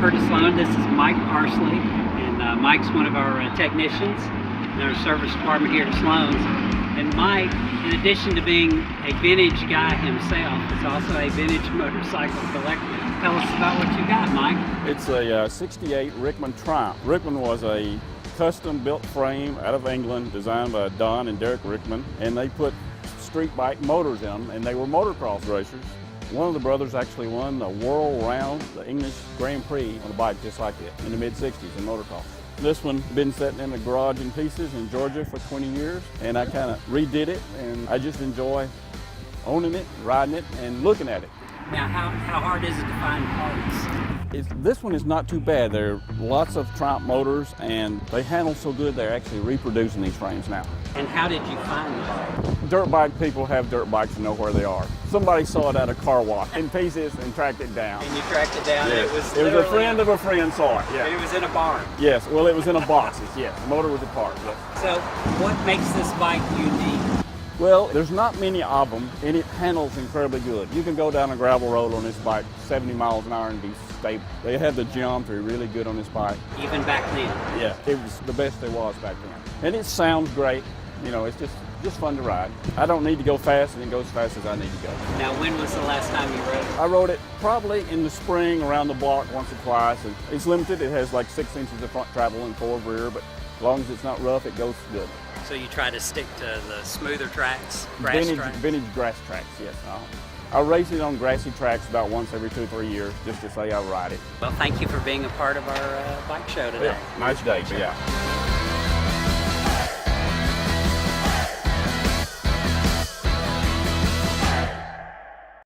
Curtis Sloan. This is Mike Parsley, and Mike's one of our technicians in our service department here at Sloan's. And Mike, in addition to being a vintage guy himself, is also a vintage motorcycle collector. Tell us about what you got, Mike. It's a 68 Rickman Triumph. Rickman was a custom-built frame out of England, designed by Don and Derek Rickman, and they put street bike motors in them, and they were motocross racers. One of the brothers actually won the World Round, the English Grand Prix, on a bike just like it in the mid-60s in motocross. This one been sitting in the garage in pieces in Georgia for 20 years, and I kind of redid it, and I just enjoy owning it, riding it, and looking at it. Now, how hard is it to find parts? This one is not too bad. There are lots of Triumph motors, and they handle so good they're actually reproducing these frames now. And how did you find the bike? Dirt bike people have dirt bikes and know where they are. Somebody saw it at a car wash in pieces and tracked it down. And you tracked it down? Yes. It was a friend of a friend saw it, yeah. And it was in a barn? Yes, well it was in a box, yes. The motor was apart, yes. So what makes this bike unique? Well, there's not many of them, and it handles incredibly good. You can go down a gravel road on this bike 70 miles an hour and be stable. They had the geometry really good on this bike. Even back then? Yeah, it was the best there was back then. And it sounds great. You know, it's just fun to ride. I don't need to go fast, and it goes as fast as I need to go. Now, when was the last time you rode it? I rode it probably in the spring around the block once or twice. And it's limited. It has like 6 inches of front travel and 4 of rear, but as long as it's not rough, it goes good. So you try to stick to the smoother tracks, grass tracks? Vintage grass tracks, yes. I race it on grassy tracks about once every 2 or 3 years, just to say I ride it. Well, thank you for being a part of our bike show today. Yeah, nice day, yeah.